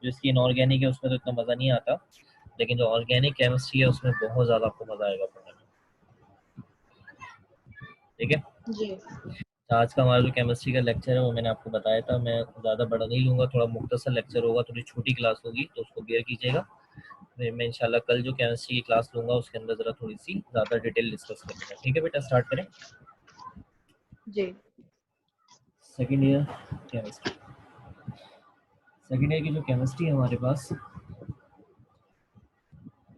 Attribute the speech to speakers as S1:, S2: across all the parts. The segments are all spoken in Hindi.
S1: जो इसकी इनऑर्गेनिक है उसमें तो इतना मज़ा नहीं आता, लेकिन जो ऑर्गेनिक केमिस्ट्री है उसमें बहुत ज़्यादा आपको मज़ा आएगा पढ़ने में। ठीक है,
S2: जी
S1: तो आज का हमारा जो केमिस्ट्री का लेक्चर है वो मैंने आपको बताया था, मैं ज़्यादा बड़ा नहीं लूँगा, थोड़ा मुख्तसर लेक्चर होगा, थोड़ी छोटी क्लास होगी तो उसको बेयर कीजिएगा। फिर मैं इंशाल्लाह कल जो केमिस्ट्री की क्लास लूँगा उसके अंदर ज़रा थोड़ी सी ज़्यादा डिटेल डिस्कस करूँगा। ठीक है बेटा, स्टार्ट करें।
S2: जी
S1: second year chemistry, second year की जो केमिस्ट्री है हमारे पास,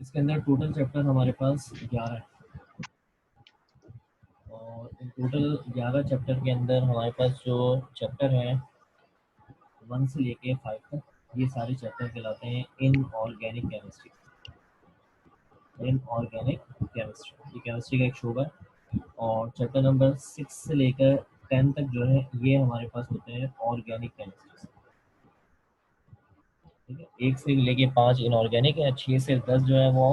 S1: इसके अंदर टोटल चैप्टर हमारे पास 11 है, और इन टोटल 11 चैप्टर के अंदर हमारे पास जो चैप्टर हैं 1 से लेके 5 तक, ये सारे चैप्टर कहलाते हैं इनऑर्गेनिक केमिस्ट्री। इनऑर्गेनिक केमिस्ट्री ये केमिस्ट्री का एक शोबा है, और चैप्टर नंबर 6 से लेकर 10 तक जो है ये हमारे पास होते हैं ऑर्गेनिक केमिस्ट्री। ठीक है, 1 से लेके 5 इनऑर्गेनिक है, 6 से 10 जो है वो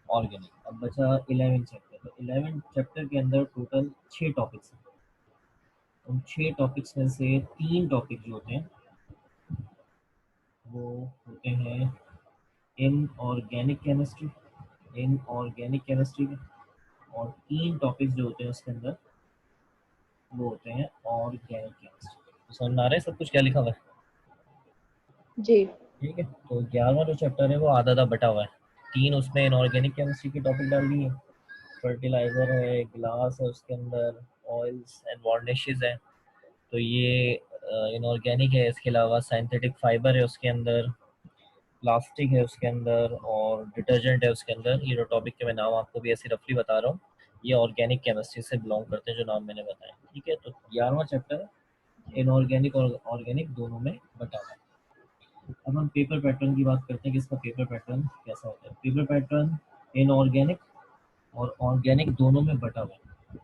S1: ऑर्गेनिक। अब बचा 11 चैप्टर, तो 11 चैप्टर के अंदर टोटल 6 टॉपिक्स हैं। उन 6 टॉपिक्स में से 3 टॉपिक जो होते हैं वो होते हैं इनऑर्गेनिक केमिस्ट्री, इनऑर्गेनिक केमिस्ट्री के, और 3 टॉपिक्स जो होते हैं उसके अंदर वो होते हैं ऑर्गेनिक केमिस्ट्री। तो समझ में आ रहा है सब कुछ क्या लिखा हुआ है?
S2: जी
S1: ठीक है, तो 11वां जो चैप्टर है वो आधा आधा बटा हुआ है, 3 उसमें इनऑर्गेनिक केमिस्ट्री की टॉपिक डाल दी है, फर्टिलाइजर है, ग्लास है उसके अंदर, ऑयल्स एंड वार्निशेस है, तो ये इनऑर्गेनिक है। इसके अलावा सिंथेटिक फाइबर है उसके अंदर, प्लास्टिक है उसके अंदर, और डिटर्जेंट है उसके अंदर। ये जो टॉपिक के मैं नाम आपको भी ऐसे रफली बता रहा हूँ, ये ऑर्गेनिक केमिस्ट्री से बिलोंग करते हैं जो नाम मैंने बताया। ठीक है, तो 11वां चैप्टर इनऑर्गेनिक और ऑर्गेनिक दोनों में बटा हुआ है। अब हम पेपर पैटर्न की बात करते हैं कि इसका पेपर पैटर्न कैसा होता है। पेपर पैटर्न इनऑर्गेनिक और ऑर्गेनिक दोनों में बटा हुआ है।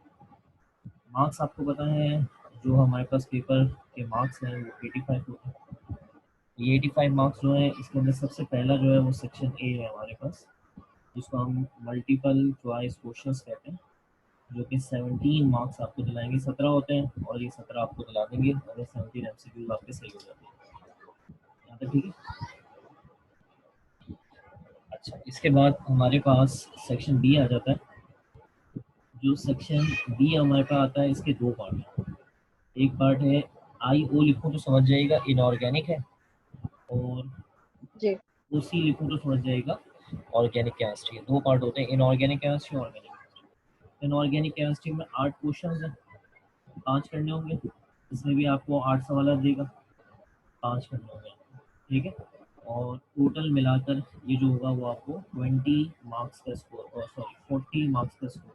S1: मार्क्स आपको पता है, जो हमारे पास पेपर के मार्क्स हैं वो 85 होते हैं। ये 85 मार्क्स जो है इसके अंदर सबसे पहला जो है वो सेक्शन ए है हमारे पास, जिसको हम मल्टीपल चॉइस क्वेश्चंस कहते हैं, जो कि 17 मार्क्स आपको दिलाएंगे। 17 होते हैं और ये 17 आपको दिला देंगे अगर 17 एमसीक्यू आपके सही हो जाते हैं। यहाँ तक ठीक है। अच्छा, इसके बाद हमारे पास सेक्शन बी आ जाता है। जो सेक्शन बी हमारे पास आता है, इसके 2 पार्ट हैं। एक पार्ट है, आई ओ लिखूँ तो समझ जाएगा इनऑर्गेनिक है, और
S2: जी
S1: ओ सी लिखूँ तो समझ जाएगा ऑर्गेनिक केमिस्ट्री है। 2 पार्ट होते हैं, inorganic chemistry, organic chemistry. Inorganic chemistry में 8 क्वेश्चन हैं, 5 करने होंगे। इसमें भी आपको 8 सवाल देगा, 5 करने होंगे। ठीक है, और टोटल मिलाकर ये जो होगा वो आपको 20 मार्क्स का स्कोर, सॉरी 40 मार्क्स का स्कोर,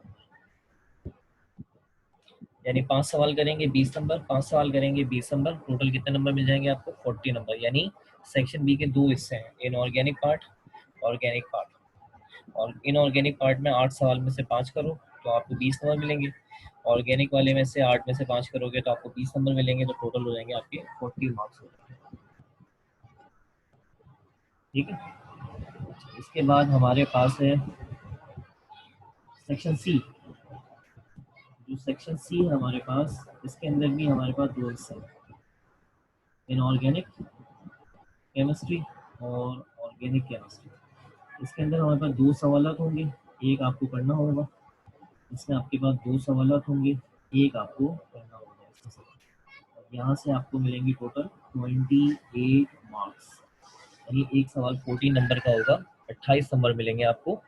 S1: यानी 5 सवाल करेंगे 20 नंबर, 5 सवाल करेंगे 20 नंबर, टोटल कितने नंबर मिल जाएंगे आपको? 40 नंबर। यानी सेक्शन बी के 2 हिस्से हैं, इनऑर्गेनिक पार्ट, ऑर्गेनिक पार्ट। और इनऑर्गेनिक पार्ट में 8 सवाल में से 5 करो तो आपको 20 नंबर मिलेंगे, ऑर्गेनिक वाले में से 8 में से 5 करोगे तो आपको 20 नंबर मिलेंगे, तो टोटल हो जाएंगे आपके 40 मार्क्स हो जाएंगे। ठीक है, इसके बाद हमारे पास है सेक्शन सी। जो सेक्शन सी है हमारे पास, इसके अंदर भी हमारे पास 2 हिस्से हैं, इनऑर्गेनिक केमिस्ट्री और ऑर्गेनिक केमिस्ट्री। इसके अंदर हमारे पास 2 सवाल होंगे, एक आपको करना होगा। इसमें आपके पास 2 सवाल होंगे, एक आपको करना होगा इसमें से। और यहाँ से आपको मिलेंगे टोटल 28 मार्क्स, यानी एक सवाल 14 नंबर का होगा, 28 नंबर मिलेंगे आपको।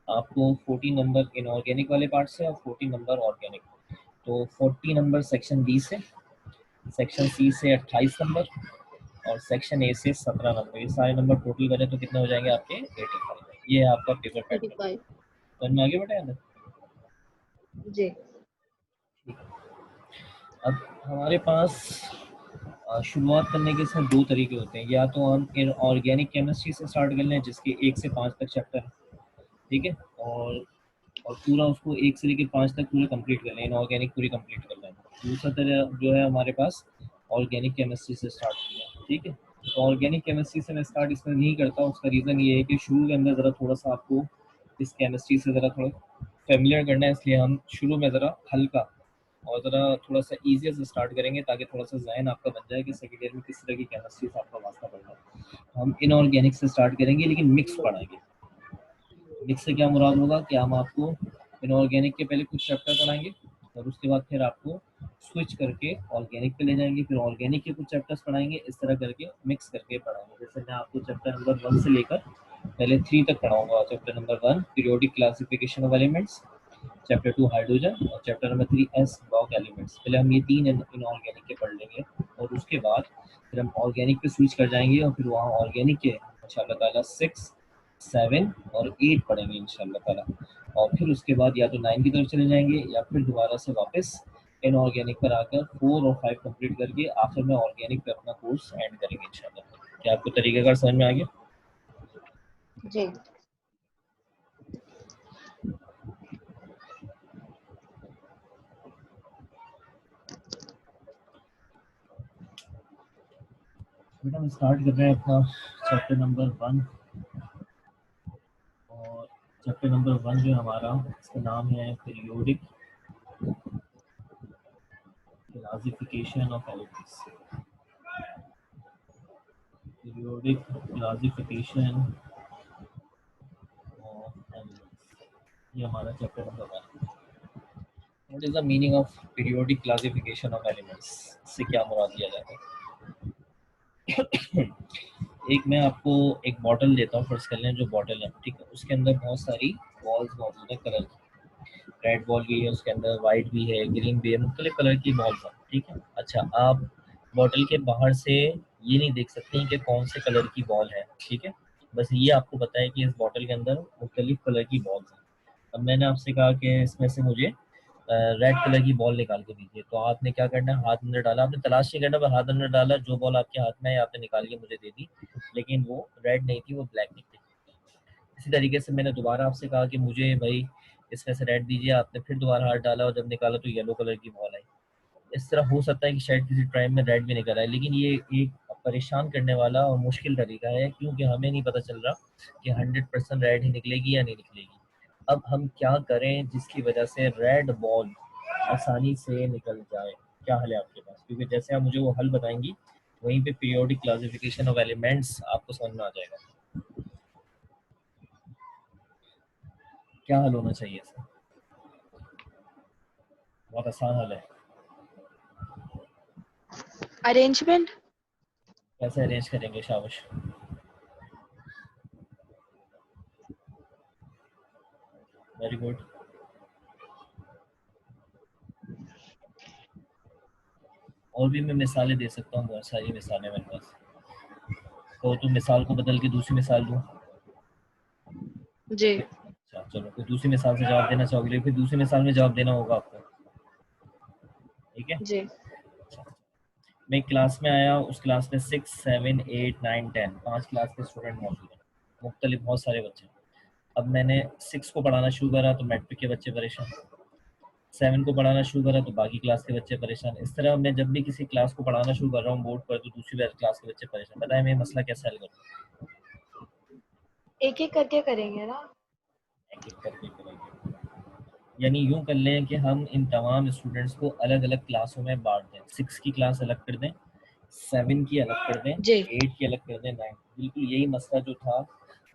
S1: आपको 14 नंबर इनऑर्गेनिक वाले पार्ट से और 14 नंबर ऑर्गेनिक। तो 40 नंबर सेक्शन बी से, सेक्शन सी से 28 नंबर, और सेक्शन ए से 17 नंबर। ये सारे नंबर टोटल करें तो कितने हो जाएंगे आपके? 85। ये है आपका पेपर पैटर्न।
S2: 85
S1: समझ में आगे बेटा याद है?
S2: जी
S1: ठीक है, अब हमारे पास शुरुआत करने के इसमें 2 तरीके होते हैं, या तो हम ऑर्गेनिक केमिस्ट्री से स्टार्ट कर लें जिसके 1 से 5 तक चैप्टर है। ठीक है, और पूरा उसको 1 से लेकर 5 तक पूरे कंप्लीट कर लें, इनऑर्गेनिक पूरी कंप्लीट कर लें। दूसरा तरह जो है हमारे पास ऑर्गेनिक केमिस्ट्री से स्टार्ट करना। ठीक है, तो ऑर्गेनिक केमिस्ट्री से मैं स्टार्ट इसमें नहीं करता, उसका रीज़न ये है कि शुरू के अंदर ज़रा थोड़ा सा आपको इस केमिस्ट्री से ज़रा थोड़ा फेमिलियर करना है, इसलिए हम शुरू में ज़रा हल्का और ज़रा थोड़ा सा ईजियर से स्टार्ट करेंगे ताकि थोड़ा सा जहन आपका बन जाए कि सेकेंड ईयर में किस तरह की केमिस्ट्री से आपका वास्ता पड़ना है। हम इनऑर्गेनिक से स्टार्ट करेंगे लेकिन मिक्स पढ़ाएंगे। मिक्स से क्या मुराद होगा कि हम आपको इनऑर्गेनिक के पहले कुछ चैप्टर पढ़ाएंगे और उसके बाद फिर आपको स्विच करके ऑर्गेनिक पे ले जाएंगे, फिर ऑर्गेनिक के कुछ चैप्टर्स पढ़ाएंगे, इस तरह करके मिक्स करके पढ़ाएंगे। जैसे मैं आपको चैप्टर नंबर 1 से लेकर पहले 3 तक पढ़ाऊंगा। Chapter number 1 periodic classification of elements, chapter 2 hydrogen और chapter number 3 S block elements. पहले हम ये तीन इनऑर्गेनिक के पढ़ लेंगे और उसके बाद फिर हम ऑर्गेनिक पे स्विच कर जाएंगे और फिर वहाँ ऑर्गेनिक के इंशाल्लाह ताला 6, 7 और 8 पढ़ेंगे इंशाल्लाह ताला। और फिर उसके बाद या तो 9 की तरफ चले जाएंगे या फिर दोबारा से वापस इनऑर्गेनिक पर आकर 4 और 5 कंप्लीट करके आखिर में ऑर्गेनिक पे अपना कोर्स एंड करेंगे इंशाल्लाह। क्या आपको तरीक़ेकार समझ में आ गया?
S2: जी।
S1: बेटा हम स्टार्ट कर रहे हैं अपना चैप्टर नंबर 1 और चैप्टर नंबर 1 जो हमारा इसका नाम है periodic classification of elements. Periodic classification of elements, ये हमारा chapter number 1। What is the meaning of periodic classification of elements, इससे क्या मुराद लिया जाता है? एक मैं आपको एक बॉटल देता हूँ, फर्स्ट कर लें जो बॉटल है, ठीक है, उसके अंदर बहुत सारी बॉल्स मौजूद है कलर की। रेड बॉल भी है उसके अंदर, वाइट भी है, ग्रीन भी है, मुख्तलिफ कलर की बॉल्स हैं, ठीक है। अच्छा, आप बॉटल के बाहर से ये नहीं देख सकते कि कौन से कलर की बॉल है, ठीक है। बस ये आपको पता है कि इस बॉटल के अंदर मुख्तलिफ कलर की बॉल्स हैं। अब मैंने आपसे कहा कि इसमें से मुझे रेड कलर की बॉल निकाल के दीजिए, तो आपने क्या करना है, हाथ अंदर डाला, आपने तलाश नहीं करना, बस हाथ अंदर डाला, जो बॉल आपके हाथ में है आपने निकाल के मुझे दे दी, लेकिन वो रेड नहीं थी, वो ब्लैक निकली। इसी तरीके से मैंने दोबारा आपसे कहा कि मुझे भाई इसमें से रेड दीजिए, आपने फिर दोबारा हाथ डाला और जब निकाला तो येलो कलर की बॉल आई। इस तरह हो सकता है कि शायद किसी टाइम में रेड भी निकल आए, लेकिन ये एक परेशान करने वाला और मुश्किल तरीका है, क्योंकि हमें नहीं पता चल रहा कि 100% रेड ही निकलेगी या नहीं निकलेगी। अब हम क्या करें जिसकी वजह से रेड बॉल आसानी से निकल जाए? क्या हल है आपके पास? क्योंकि जैसे आप मुझे वो हल बताएंगी वहीं पे पीरियोडिक क्लासिफिकेशन ऑफ एलिमेंट्स आपको समझ में आ जाएगा। क्या हल होना चाहिए इसका? बहुत आसान हल है।
S2: अरेंजमेंट।
S1: कैसे अरेंज करेंगे? शाबाश, वेरी गुड। और भी मैं मिसालें दे सकता हूँ, बहुत सारी मिसालें मेरे पास। तो मिसाल को बदल के दूसरी मिसाल दूँ?
S2: जी।
S1: अच्छा चलो, तो दूसरी मिसाल से जवाब देना चाहोगे, फिर दूसरी मिसाल में जवाब देना होगा आपको, ठीक है।
S2: जी।
S1: अच्छा, मैं एक क्लास में आया, उस क्लास में 6, 7, 8, 9, 10 5 क्लास के स्टूडेंट मौजूद हैं, मुख्तलिफ बहुत सारे बच्चे। अब मैंने 6 को पढ़ाना शुरू करा तो मैट्रिक के बच्चे परेशान, 7 को पढ़ाना शुरू करा तो बाकी क्लास के बच्चे परेशान। इस तरह मैं जब भी किसी क्लास को पढ़ाना शुरू कर रहा हूँ बोर्ड पर तो दूसरी क्लास के बच्चे परेशान। बताएं मैं मसला कैसे हल करूँ?
S2: एक एक करके करेंगे ना।
S1: एक एक करके करेंगे, यानी यूं कर लें कि हम इन तमाम स्टूडेंट्स को अलग अलग क्लासों में बांट दें। 6 की क्लास अलग कर दें, 7 की अलग कर दें,
S2: जी।
S1: 8 की अलग कर दें, 9। बिल्कुल यही मसला जो था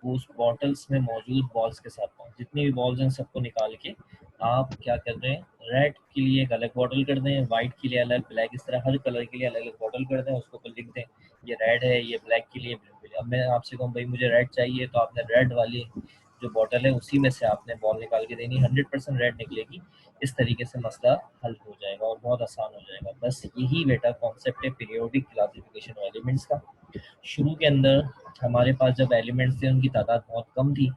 S1: वो उस बॉटल्स में मौजूद बॉल्स के साथ था। जितनी भी बॉल्स हैं सबको निकाल के आप क्या कर रहे हैं, रेड के लिए एक अलग बॉटल कर दें, वाइट के लिए अलग, ब्लैक, इस तरह हर कलर के लिए अलग अलग बॉटल कर दें, उसको ऊपर लिख दें ये रेड है, ये ब्लैक के लिए, ब्लू के लिए। अब मैं आपसे कहूँ भाई मुझे रेड चाहिए, तो आपने रेड वाली जो बॉटल है उसी में से आपने बॉल निकाल के देनी, 100% रेड निकलेगी। इस तरीके से मसला हल हो जाएगा और बहुत आसान हो जाएगा। बस यही बेटा कॉन्सेप्ट है पीरियोडिक क्लासिफिकेशन ऑफ एलिमेंट्स का। शुरू के अंदर हमारे पास जब एलिमेंट्स थे उनकी तादाद बहुत कम थी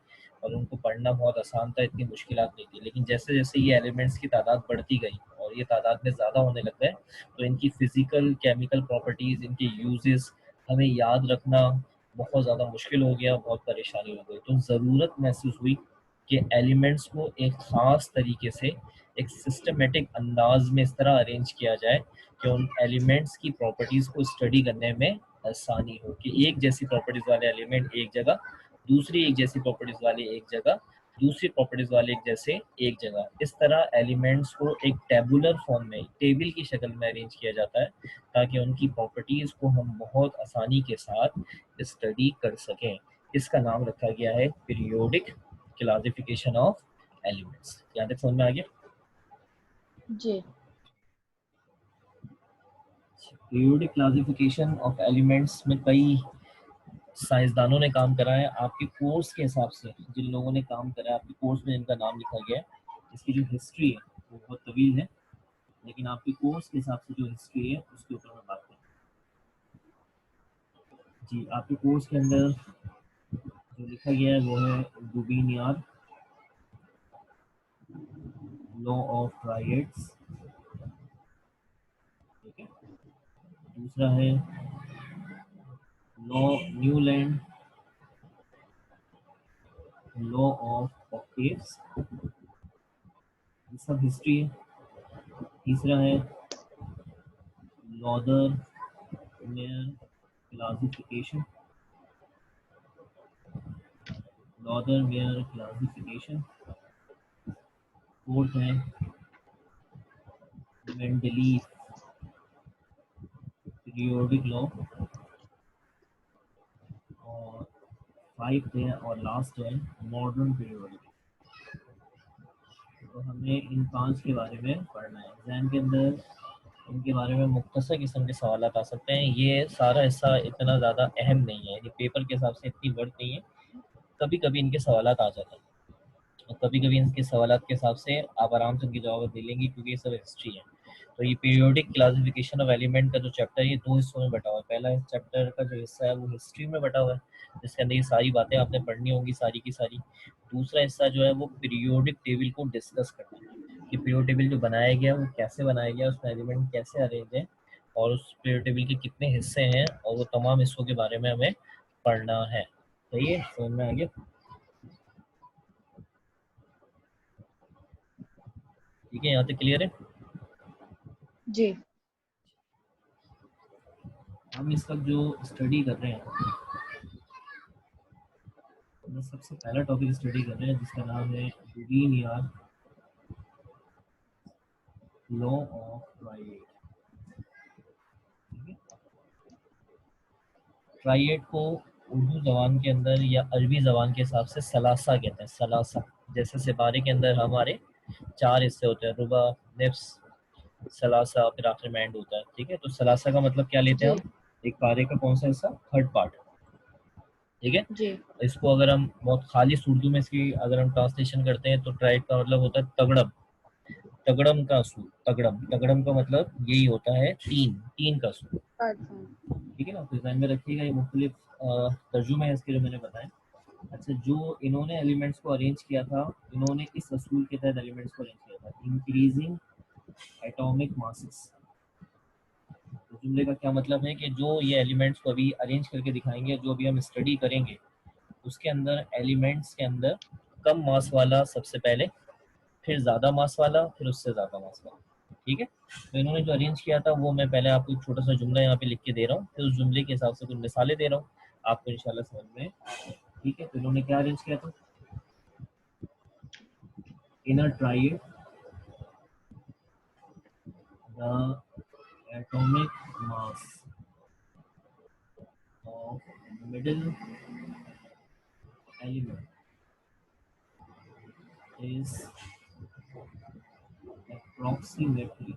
S1: और उनको पढ़ना बहुत आसान था, इतनी मुश्किलात नहीं थी। लेकिन जैसे जैसे ये एलिमेंट्स की तादाद बढ़ती गई और ये तादाद में ज़्यादा होने लग गए तो इनकी फिजिकल केमिकल प्रॉपर्टीज़, इनके यूजेस हमें याद रखना बहुत ज़्यादा मुश्किल हो गया, बहुत परेशानी हो गई। तो ज़रूरत महसूस हुई कि एलिमेंट्स को एक ख़ास तरीके से एक सिस्टमेटिक अंदाज में इस तरह अरेंज किया जाए कि उन एलिमेंट्स की प्रॉपर्टीज़ को स्टडी करने में आसानी हो, कि एक जैसी प्रॉपर्टीज़ वाले एलिमेंट एक जगह, दूसरी एक जैसी प्रॉपर्टीज़ वाले एक जगह दूसरी प्रॉपर्टीज वाले एक जैसे एक जगह। इस तरह एलिमेंट्स को एक टेबुलर फॉर्म में, टेबल की शक्ल में अरेंज किया जाता है ताकि उनकी प्रॉपर्टीज को हम बहुत आसानी के साथ स्टडी कर सकें। इसका नाम रखा गया है पीरियोडिक क्लासिफिकेशन ऑफ एलिमेंट्स। यहाँ तक समझ में आ गया?
S2: जी
S1: पीरियोडिक क्लासिफिकेशन ऑफ एलिमेंट्स में कई साइंसदानों ने काम करा है। आपके कोर्स के हिसाब से जिन लोगों ने काम करा है, आपके कोर्स में जिनका नाम लिखा गया है, इसकी जो हिस्ट्री है वो बहुत तवील है, लेकिन आपके कोर्स के हिसाब से जो हिस्ट्री है उसके ऊपर मैं बात करूँ। जी, आपके कोर्स के अंदर जो लिखा गया है वो है डुबिनियार लॉ ऑफ ट्रायड्स, ठीक है। दूसरा है law Newland law of octaves, ये सब हिस्ट्री है। तीसरा है Lothar Meyer classification, Lothar Meyer classification. Fourth है मेंडलीफ पीरियोडिक लॉ, और फाइव है और लास्ट है मॉडर्न पीरियोडिक। तो हमें इन पांच के बारे में पढ़ना है। एग्जाम के अंदर इनके बारे में मुख्तसर किस्म के सवाल आ सकते हैं। ये सारा हिस्सा इतना ज़्यादा अहम नहीं है, ये पेपर के हिसाब से इतनी वर्थ नहीं है। कभी कभी इनके सवाल आ जाते हैं और कभी कभी इनके सवाल के हिसाब से आप आराम से इनके जवाब दे लेंगे क्योंकि ये सब हिस्ट्री है। तो ये पीरियोडिक क्लासिफिकेशन ऑफ एलिमेंट का जो चैप्टर है ये दो हिस्सों में बटा हुआ है। पहला चैप्टर का जो हिस्सा है वो हिस्ट्री में बटा हुआ है, जिसके अंदर ये सारी बातें आपने पढ़नी होंगी सारी की सारी। दूसरा हिस्सा जो है वो पीरियोडिक टेबल को डिस्कस करना है कि पीरियोडिक टेबल जो बनाया गया वो कैसे बनाया गया, उसमें एलिमेंट कैसे अरेंज है और उस पीरियोडिक टेबल के कितने हिस्से हैं, और वो तमाम हिस्सों के बारे में हमें पढ़ना है। सही है, समझ में आ गया? ठीक है, यहाँ तक क्लियर है?
S2: जी
S1: हम इस वक्त जो स्टडी कर रहे हैं, हम सबसे पहला टॉपिक स्टडी कर रहे हैं जिसका नाम है डुबिनियार लॉ ऑफ ट्रायड। ट्रायड को उर्दू जबान के अंदर या अरबी जबान के हिसाब से सलासा कहते हैं। सलासा, जैसे सिपारे के अंदर हमारे चार हिस्से होते हैं, रुबा, निफ्स, सलासा, फिर आखिर में एंड होता है। ठीक है, तो सलासा का मतलब क्या लेते हैं
S2: जी
S1: हम? एक पारे का कौन सा हिस्सा? Third part. ठीक है,
S2: जी
S1: इसको अगर हम बहुत खालिश उर्दू में इसकी अगर हम ट्रांसलेशन करते हैं तो ट्राइड का मतलब होता है तगड़म। तगड़म का असूल, तगड़म, तगड़म का मतलब यही होता है तीन, तीन का असूल।
S2: अच्छा
S1: ठीक है ना, तो ध्यान में रखिएगा, ये मुख्तलिफ तर्जुमे हैं इसके जो मैंने बताए। अच्छा, जो इन्होंने एलिमेंट्स को अरेंज किया था, इन्होंने इस असूल के तहत एलिमेंट्स को अरेंज किया था, इंक्रीजिंग एटॉमिक मासेस। तो जुमले का क्या मतलब है कि जो ये एलिमेंट्स को अभी अरेंज करके दिखाएंगे, जो अभी हम स्टडी करेंगे, उसके अंदर एलिमेंट्स के अंदर कम मास वाला सबसे पहले, फिर ज़्यादा मास वाला, फिर उससे ज़्यादा मास वाला। ठीक है, तो इन्होंने जो अरेंज किया था वो मैं पहले आपको एक छोटा सा जुमला यहाँ पे लिख के दे रहा हूँ, फिर उस जुमले के हिसाब से कुछ मिसालें दे रहा हूँ, आपको इंशाल्लाह समझ में आ जाए। ठीक है, तो इन्होंने क्या अरेंज किया था? In a triad the atomic mass of middle element is approximately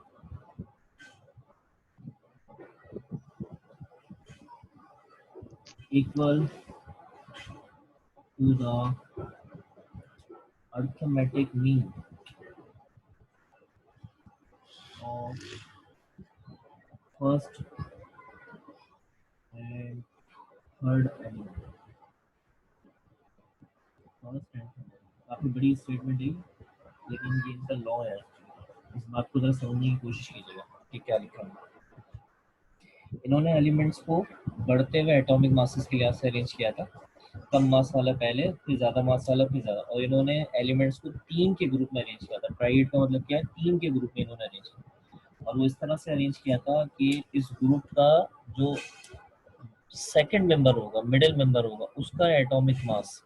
S1: equal to the arithmetic mean of first and third element. First and third, काफ़ी बड़ी स्टेटमेंट है लेकिन ये इनका लॉ है। इस बात को जरा समझने की कोशिश कीजिएगा कि क्या लिखा है। इन्होंने एलिमेंट्स को बढ़ते हुए एटॉमिक मासेस के लिहाज से अरेंज किया था, कम मास वाला पहले, फिर ज़्यादा मास वाला, फिर ज़्यादा, और इन्होंने एलिमेंट्स को तीन के ग्रुप में अरेंज किया था। ट्राइड का मतलब क्या है? तीन के ग्रुप में इन्होंने अरेंज किया, और वो इस तरह से अरेंज किया था कि इस ग्रुप का जो सेकंड मेंबर होगा, मिडिल मेंबर होगा, उसका एटॉमिक मास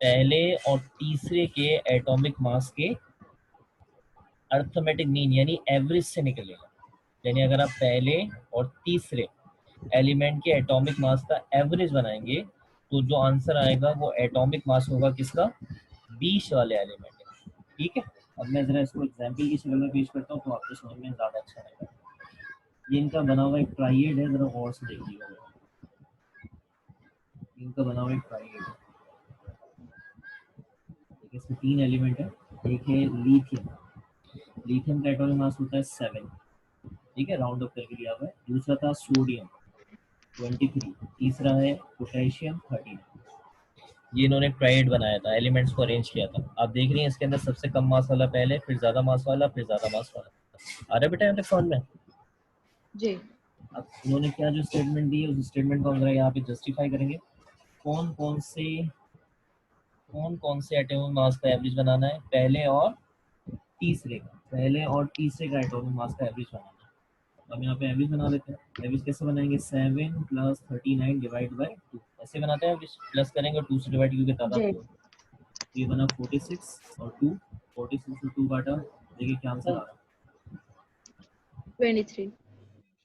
S1: पहले और तीसरे के एटॉमिक मास के अर्थमेटिक मीन यानी एवरेज से निकलेगा। यानी अगर आप पहले और तीसरे एलिमेंट के एटॉमिक मास का एवरेज बनाएंगे तो जो आंसर आएगा वो एटॉमिक मास होगा किसका, 20 वाले एलिमेंट का। ठीक है, अब मैं जरा इसको एग्जांपल की शक्ल में पेश करता हूँ तो आपको समझ में ज़्यादा अच्छा आएगा। ये इनका बना हुआ एक ट्राइएड है, जरा गौर से देखिएगा। इनका बना हुआ एक ट्राइएड है, इसमें 3 एलिमेंट है। एक है लिथियम, लिथियम का एटॉमिक मास होता है 7, ठीक है, राउंड अप करके लिया हुआ है। दूसरा था सोडियम 23, तीसरा है पोटेशियम 13। ये इन्होंने ट्राइड बनाया था, एलिमेंट्स को अरेंज किया था। आप देख रही हैं इसके अंदर सबसे कम मास वाला पहले, फिर ज्यादा मास वाला, फिर ज्यादा मास वाला। आ रहा है बेटा यहाँ तक समझ में?
S2: जी।
S1: अब इन्होंने क्या जो स्टेटमेंट दी है उस स्टेटमेंट को हम जरा यहाँ पे जस्टिफाई करेंगे। कौन कौन से एटॉमिक मास का एवरेज बनाना है, पहले और तीसरे का, पहले और तीसरे का एटॉमिक मास का एवरेज बनाना है। हम यहाँ पे एवरेज बना लेते हैं। एवरेज कैसे बनाएंगे, 7 + 39 डिवाइड बाई 2 ऐसे बनाते हैं एवरेज। प्लस करेंगे 2 से डिवाइड क्योंकि तादाद
S2: जी।
S1: 2। ये बना 46 और 2, 46 और 2 काटा, देखिए क्या आंसर आ रहा है।
S2: 23।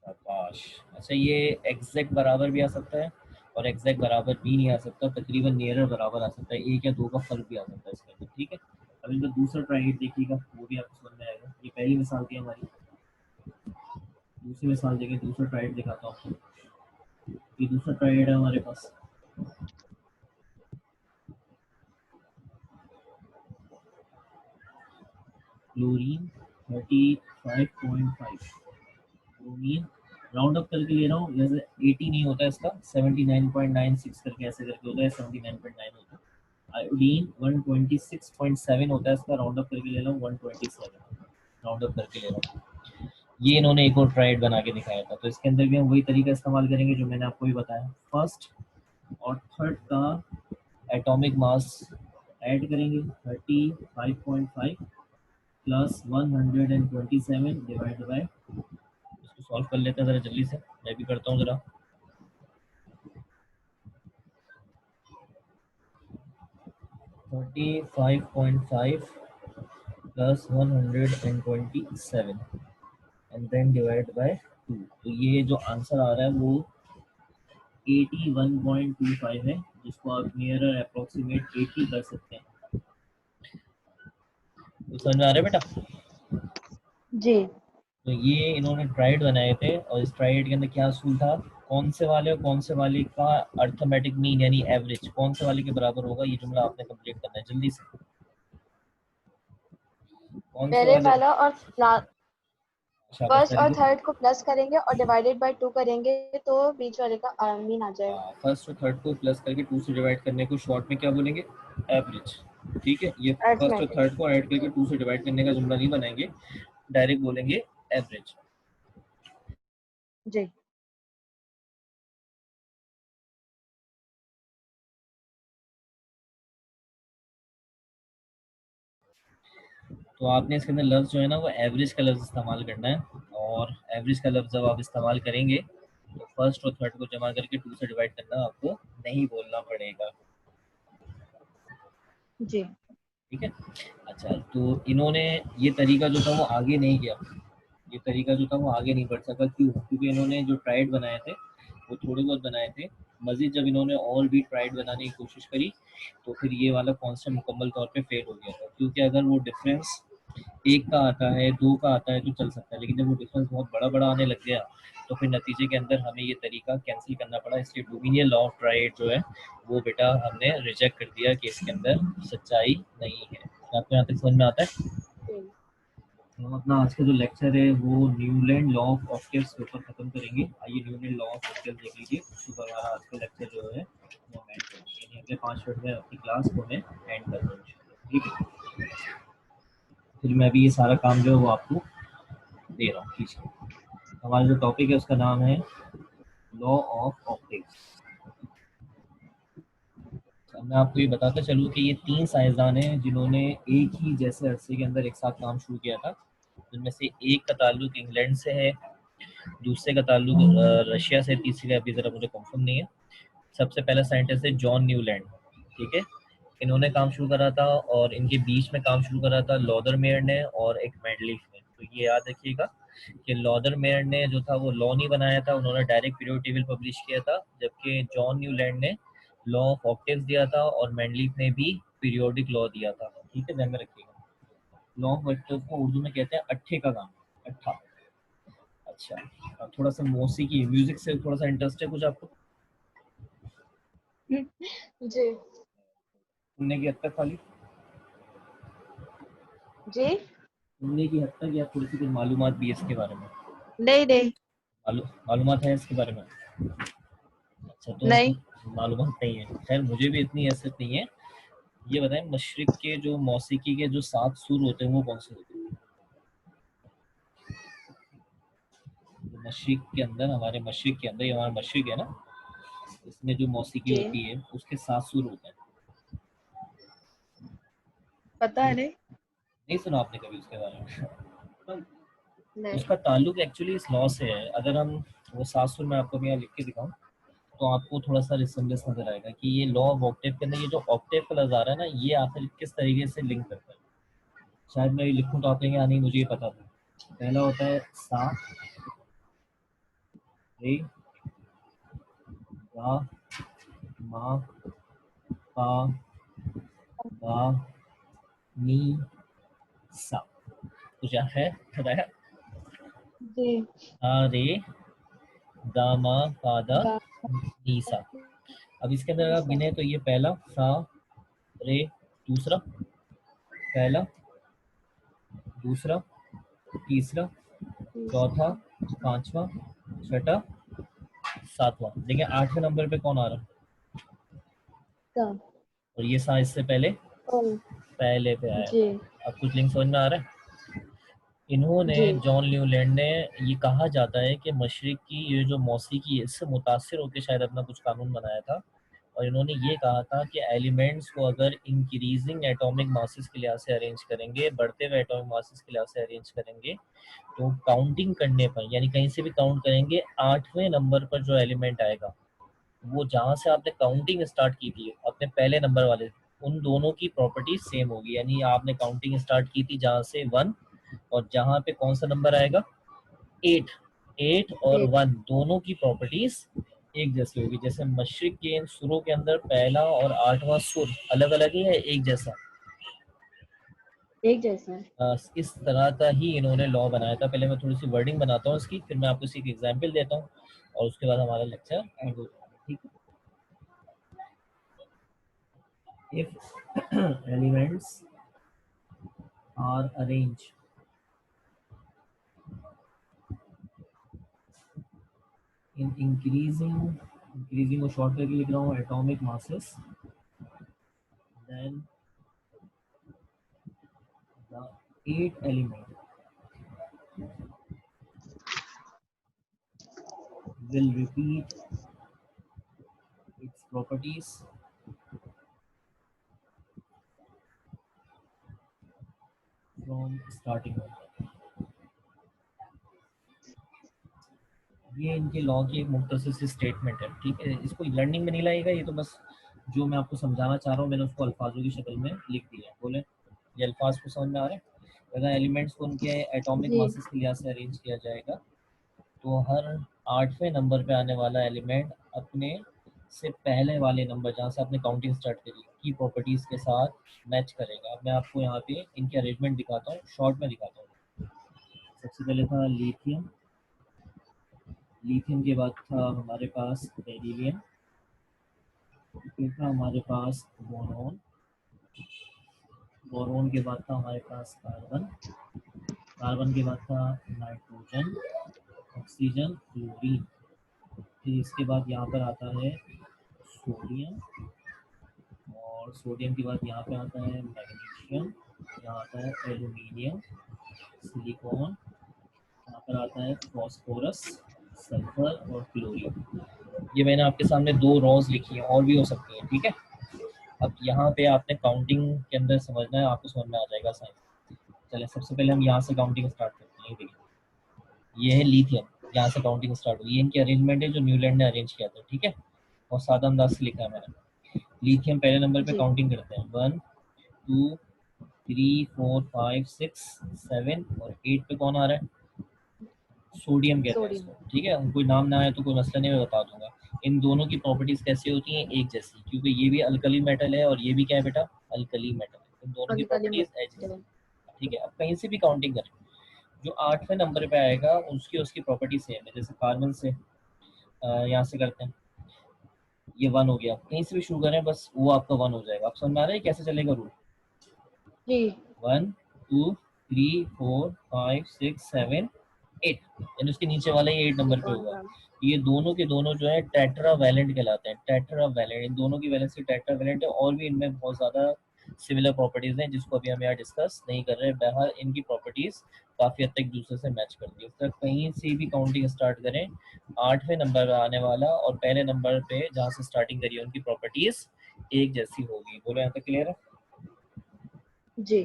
S1: शाबाश। अच्छा, ये एग्जैक्ट बराबर भी आ सकता है और एग्जैक्ट बराबर भी नहीं आ सकता, तकरीबन नियरर बराबर आ सकता है, 1 या 2 का फर्क भी आ सकता है इसके अंदर। ठीक है, अब इनका दूसरा ट्राइड देखिएगा, वो भी आपको समझ में आएगा। ये पहली मिसाल थी हमारी, दूसरी मिसाल देखिए, दूसरा ट्राइड दिखाता हूँ आपको। ये दूसरा ट्राइड है हमारे पास। क्लोरीन 35.5, ब्रोमीन राउंड अप करके ले रहा हूँ, जैसे 80 नहीं होता है इसका, 79.96 करके ऐसे करके होता है, 79.9 होता है। आयोडीन 126.7 होता है इसका, राउंड अप करके ले रहा हूँ 127, राउंड अप करके ले रहा हूँ। ये इन्होंने एक और ट्राइड बना के दिखाया था, तो इसके अंदर भी हम वही तरीका इस्तेमाल करेंगे जो मैंने आपको भी बताया। फर्स्ट और थर्ड का एटॉमिक मास ऐड करेंगे, 35.5 प्लस 127 डिवाइड बाय, इसको सॉल्व कर लेते हैं जरा जल्दी से, मैं भी करता हूँ जरा। 35.5 plus 127 and then divide by 2, तो ये जो आंसर आ रहा है वो 81.25 है, जिसको आप नियरर अप्रोक्सीमेट 80 कर सकते हैं। तो समझ में आ रहा है बेटा?
S2: जी।
S1: तो ये इन्होंने ट्राइड बनाए थे और इस ट्राइड के अंदर क्या असूल था, कौन से वाले और कौन से वाले का अर्थमेटिक मीन यानी एवरेज कौन से वाले के बराबर होगा, ये जुमला आपने कंप्लीट करना है जल्दी से। कौन से
S2: पहले
S1: वाले,
S2: वाला और
S1: शाबाश
S2: फर्स्ट
S1: वेरी
S2: और
S1: गुड।
S2: थर्ड को प्लस करेंगे और डिवाइडेड बाय 2 करेंगे तो बीच वाले का मीन आ जाएगा।
S1: फर्स्ट और थर्ड को प्लस करके 2 से डिवाइड करने को शॉर्ट में क्या बोलेंगे, एवरेज। ठीक है, ये फर्स्ट और
S2: अर्थमेटिक।
S1: थर्ड को ऐड करके 2 से डिवाइड करने का जुमला नहीं बनाएंगे, डायरेक्ट बोलेंगे एवरेज।
S2: जी।
S1: तो आपने इसके अंदर लफ्ज़ जो है ना वो एवरेज का लफ्ज़ इस्तेमाल करना है, और एवरेज का लफ्ज़ जब आप इस्तेमाल करेंगे तो फर्स्ट और थर्ड को जमा करके 2 से डिवाइड करना आपको नहीं बोलना पड़ेगा।
S2: जी।
S1: ठीक है, अच्छा, तो इन्होंने ये तरीका जो था वो आगे नहीं किया, ये तरीका जो था वो आगे नहीं बढ़ सका। क्यों? क्योंकि इन्होंने जो ट्राइड बनाए थे वो थोड़े बहुत बनाए थे, मज़ीद जब इन्होंने और भी ट्राइड बनाने की कोशिश करी तो फिर ये वाला कॉन्सेप्ट मुकम्मल तौर पे फेल हो गया था। क्योंकि अगर वो डिफरेंस 1 का आता है, 2 का आता है तो चल सकता है, लेकिन जब वो डिफरेंस बहुत बड़ा आने लग गया तो फिर नतीजे के अंदर हमें ये तरीका कैंसिल करना पड़ा। इसलिए डोमिनियन लॉ ऑफ ट्राइड जो है वो बेटा हमने रिजेक्ट कर दिया कि इसके अंदर सच्चाई नहीं है। आपको यहाँ तक समझ में आता है?
S2: जी।
S1: हम अपना आज का जो लेक्चर है वो न्यूलैंड लॉ ऑफ ऑक्टेव्स के ऊपर खत्म करेंगे। आइए न्यूलैंड लॉ ऑफ ऑक्टेव्स देख लीजिए, उसके बाद हमारा आज का लेक्चर जो है वो हम एंड करेंगे, यानी अगले 5 मिनट में अपनी क्लास को मैं एंड कर दूँगा। ठीक है, फिर मैं भी ये सारा काम जो है वो आपको दे रहा हूँ। ठीक है, हमारा जो टॉपिक है उसका नाम है लॉ ऑफ ऑप्टिक्स। मैं आपको ये बताता चलूँ कि ये 3 साइंसदान हैं जिन्होंने एक ही जैसे अरसे के अंदर एक साथ काम शुरू किया था। जिनमें से एक का ताल्लुक इंग्लैंड से है, दूसरे का ताल्लुक रशिया से, तीसरे का अभी ज़रा मुझे कंफर्म नहीं है। सबसे पहला साइंटिस्ट है जॉन न्यूलैंड, ठीक है। इन्होंने काम शुरू करा था और इनके बीच में काम शुरू करा था लॉदरमेयर ने और एक मैंडलीफ ने। तो ये याद रखिएगा कि लॉदरमेयर ने जो था वो लॉ नहीं बनाया था, उन्होंने डायरेक्ट पीरियोडिक टेबल पब्लिश किया था, जबकि जॉन न्यूलैंड ने लॉ ऑफ ऑक्टेव्स दिया था और मैंडलीफ ने भी पीरियोडिक लॉ दिया था। ठीक है, ध्यान में रखिएगा। लॉ ऑफ ऑक्टेव्स को उर्दू में कहते हैं अट्ठे का काम, अट्ठा। अच्छा, अब थोड़ा सा मौसीकी म्यूजिक से थोड़ा सा इंटरेस्ट है कुछ आपको?
S2: जी
S1: सुनने की हद तक खाली
S2: जी
S1: सुनने की हद तक, या थोड़ी सी कुछ मालूमात भी है इसके बारे में?
S2: नहीं नहीं
S1: मालूमात है इसके बारे में? अच्छा, तो
S2: नहीं
S1: मालूमात नहीं है, खैर मुझे भी इतनी हैसियत नहीं है। ये बताएं, मशरिक के जो मौसीकी के जो 7 सुर होते हैं वो कौन से होते हैं? तो मशरिक के अंदर, हमारे मशरिक के अंदर, ये हमारा मशरिक है ना, इसमें जो मौसीकी
S2: जी
S1: होती है उसके 7 सुर होते हैं।
S2: पता है नहीं
S1: नहीं सुना आपने कभी उसके बारे में?
S2: नहीं
S1: उसका ताल्लुक एक्चुअली इस लॉ से है। अगर हम वो 7 सुर मैं आपको यहाँ लिख के दिखाऊं तो आपको थोड़ा सा रिसेम्बलेंस नजर आएगा कि ये लॉ ऑफ ऑक्टेव के अंदर ये जो ऑक्टेव का लफ्ज आ रहा है ना, ये आखिर किस तरीके से लिंक करता है। शायद मैं ये लिखूं तो आप कहेंगे हाँ नहीं मुझे ये पता था। पहला होता है सा, रे, गा, मा, पा, गा, नी, सा। तो क्या है बताया?
S2: जी
S1: आ रे, गा, मा, पा, दा,
S2: गा
S1: नी, सा। अब इसके अंदर आप गिने तो ये पहला सा, रे, दूसरा, पहला, दूसरा, तीसरा, चौथा, पांचवा, छठा, सातवां। देखिए 8वें नंबर पे कौन आ रहा है?
S2: सा
S1: और ये सा इससे पहले
S2: कौन
S1: पहले पे आया
S2: जी
S1: था। अब कुछ लिंक समझ में आ रहा है? इन्होंने,
S2: जी
S1: जॉन न्यूलैंड ने, ये कहा जाता है कि मशरिक की ये जो मौसीकी है इससे मुतासिर होकर शायद अपना कुछ कानून बनाया था। और इन्होंने ये कहा था कि एलिमेंट्स को अगर इंक्रीजिंग एटॉमिक मासेस के लिहाज से अरेंज करेंगे, बढ़ते हुए एटॉमिक मासेस के लिहाज से अरेंज करेंगे, तो काउंटिंग करने पर, यानी कहीं से भी काउंट करेंगे, 8वें नंबर पर जो एलिमेंट आएगा वो जहाँ से आपने काउंटिंग स्टार्ट की थी अपने पहले नंबर वाले, उन दोनों की प्रॉपर्टी सेम होगी। यानी आपने काउंटिंग स्टार्ट की थी जहाँ से 1, और जहाँ पे कौन सा नंबर आएगा 8, 8 और
S2: जी
S1: 1 दोनों की प्रॉपर्टीज एक जैसी होगी। जैसे मशरिक के इन सुरों के अंदर पहला और 8वां सुर अलग अलग है, एक जैसा?
S2: एक जैसा है
S1: इस तरह का ही इन्होंने लॉ बनाया था। पहले मैं थोड़ी सी वर्डिंग बनाता हूँ इसकी, फिर मैं आपको इसी एग्जाम्पल देता हूँ और उसके बाद हमारा लेक्चर एंड हो जाएगा। ठीक है? If elements are arrange in increasing को शॉर्ट करके लिख रहा हूँ, atomic masses, then the 8 element will repeat its properties from starting point। ये इनके लॉ की एक मुख्तसर सी स्टेटमेंट है। ठीक है, इसको लर्निंग में नहीं लाएगा, ये तो बस जो मैं आपको समझाना चाह रहा हूँ मैंने उसको अल्फाजों की शक्ल में लिख दिया है। बोले ये अल्फाज को समझ में आ रहे हैं? अगर एलिमेंट्स को उनके एटॉमिक
S2: जी
S1: मासेस के लिहाज से अरेंज किया जाएगा तो हर 8वें नंबर पे आने वाला एलिमेंट अपने से पहले वाले नंबर जहाँ से आपने काउंटिंग स्टार्ट करी की प्रॉपर्टीज के साथ मैच करेगा। अब मैं आपको यहाँ पे इनके अरेंजमेंट दिखाता हूँ, शॉर्ट में दिखाता हूँ। सबसे पहले था लिथियम, लिथियम के बाद था हमारे पास बेरिलियम, फिर था हमारे पास बोरॉन, बोरॉन के बाद था हमारे पास कार्बन, कार्बन के बाद था नाइट्रोजन, ऑक्सीजन, क्लोरीन। फिर इसके बाद यहाँ पर आता है सोडियम, और सोडियम के बाद यहाँ पे आता है मैग्नीशियम, यहाँ आता है एल्यूमिनियम, सिलिकॉन, यहाँ पर आता है फॉस्फोरस, सल्फर और क्लोरीन। ये मैंने आपके सामने 2 रॉज लिखी हैं, और भी हो सकती हैं। ठीक है, अब यहाँ पे आपने काउंटिंग के अंदर समझना है, आपको समझ में आ जाएगा साइंस। चले सबसे पहले हम यहाँ से काउंटिंग स्टार्ट करते हैं। देखिए ये है लिथियम, यहाँ से काउंटिंग स्टार्ट हुई। ये इनकी अरेंजमेंट है जो न्यूलैंड ने अरेंज किया था। ठीक है, और सादा अंदाज से लिखा है मैंने। लिथियम पहले नंबर पे
S2: जी
S1: काउंटिंग करते हैं, 1 2 3 4 5 6 7 और 8 पे कौन आ रहा है? सोडियम कहते हैं
S2: सोडियम।
S1: इसको, ठीक है। कोई नाम ना आए तो कोई मसला नहीं, मैं बता दूंगा। इन दोनों की प्रॉपर्टीज कैसी होती हैं? एक जैसी, क्योंकि ये भी अल्कली मेटल है और ये भी क्या है बेटा? अल्कली मेटल है। इन दोनों की
S2: अल्कली
S1: प्रॉपर्टीज
S2: मेटल।
S1: जैसी, ठीक है। अब कहीं से भी काउंटिंग करें, जो 8वें नंबर पे आएगा उसकी उसकी प्रॉपर्टी सेम है। जैसे कार्बन से यहाँ से करते हैं, ये 1 हो गया, कहीं से भी शुरू करें बस वो आपका 1 हो जाएगा। आप समझ में आ रहा है कैसे चलेगा रूल?
S2: जी
S1: 1 2 3 4 5 6 7 8, यानी उसके नीचे वाला ही 8 नंबर
S2: एक
S1: पे
S2: और
S1: होगा।
S2: नाम।
S1: ये दोनों के दोनों जो है टेट्रा वैलेंट कहलाते हैं, टेट्रा वैलेंट। इन दोनों की वैलेंसी टेट्रा वैलेंट है, और भी इनमें बहुत ज़्यादा सिमिलर प्रॉपर्टीज़ हैं जिसको अभी हम यहाँ डिस्कस नहीं कर रहे। बहरहाल इनकी प्रॉपर्टीज़ काफ़ी हद तक एक दूसरे से मैच करती है। उस तरह कहीं से भी काउंटिंग स्टार्ट करें, 8वें नंबर पर आने वाला और पहले नंबर पे जहाँ से स्टार्टिंग करी है उनकी प्रॉपर्टीज़ एक जैसी होगी। बोलो यहाँ तक क्लियर है?
S2: जी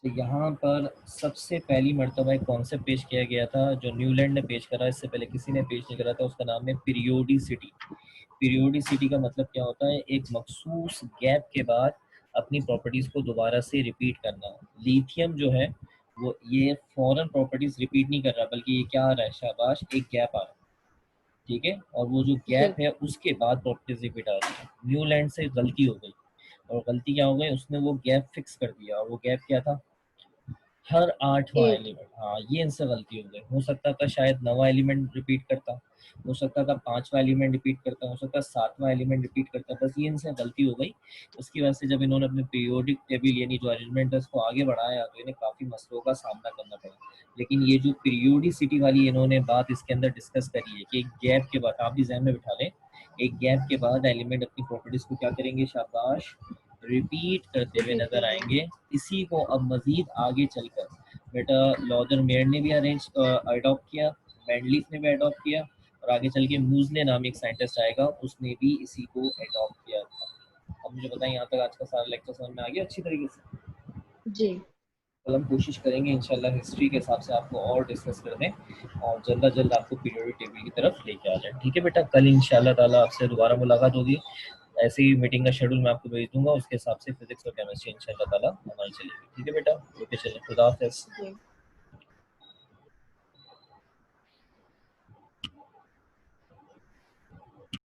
S1: तो यहाँ पर सबसे पहली मर्तबा एक कॉन्सेप्ट पेश किया गया था जो न्यूलैंड ने पेश करा, इससे पहले किसी ने पेश नहीं करा था। उसका नाम है पीरियोडिसिटी। पीरियोडिसिटी का मतलब क्या होता है? एक मखसूस गैप के बाद अपनी प्रॉपर्टीज को दोबारा से रिपीट करना। लिथियम जो है वो ये फॉरेन प्रॉपर्टीज रिपीट नहीं कर रहा, बल्कि ये क्या आ रहा है? शाबाश, एक गैप आ रहा है, ठीक है। और वो जो
S2: जी
S1: गैप है उसके बाद प्रॉपर्टीज रिपीट आ रही है। न्यूलैंड से गलती हो गई, और गलती क्या हो गई? उसने वो गैप फिक्स कर दिया, और वो गैप क्या था? हर 8वां
S2: 8।
S1: एलिमेंट। हाँ, ये इनसे गलती हो गई। हो सकता था शायद 9वां एलिमेंट रिपीट करता, हो सकता था 5वां एलिमेंट रिपीट करता, हो सकता 7वां एलिमेंट रिपीट करता, बस ये इनसे गलती हो गई। उसकी वजह से जब इन्होंने अपने पीरियोडिक टेबल यानी जो अरेंजमेंट है उसको आगे बढ़ाया तो इन्हें काफ़ी मसलों का सामना करना पड़ा। लेकिन ये जो पीरियोडिसिटी वाली इन्होंने बात इसके अंदर डिस्कस करी है कि एक गैप के बाद, आप भी जहन में बिठा लें, एक गैप के बाद एलिमेंट अपनी प्रॉपर्टीज को क्या करेंगे? शाबाश, रिपीट करते हुए
S2: रिपीट
S1: नजर
S2: करेंगे।
S1: आएंगे। इसी को अब मजीद आगे चलकर बेटा लॉदर मेयर ने भी अडॉप्ट किया, मैंडलीफ ने भी अडॉप्ट किया, और आगे चल के मूजले नाम एक साइंटिस्ट आएगा, उसने भी इसी को अडॉप्ट किया था। अब मुझे बताएं यहाँ तक आज का सारा लेक्चर समझ में आ गया अच्छी तरीके से?
S2: जी
S1: कल हम कोशिश करेंगे इंशाल्लाह हिस्ट्री के हिसाब से आपको और डिस्कस कर दें और जल्द अज जल्द आपको पीरियोडिक टेबल की तरफ लेके आ जाए। ठीक है बेटा, कल इंशाल्लाह ताला आपसे दोबारा मुलाकात होगी। ऐसे ही मीटिंग का शेड्यूल मैं आपको भेज दूंगा, उसके हिसाब से फिजिक्स और केमिस्ट्री इंशाल्लाह ताला हमारी चलेगी। ठीक है बेटा, ओके, चलिए, खुदा हाफिज़।
S2: जी।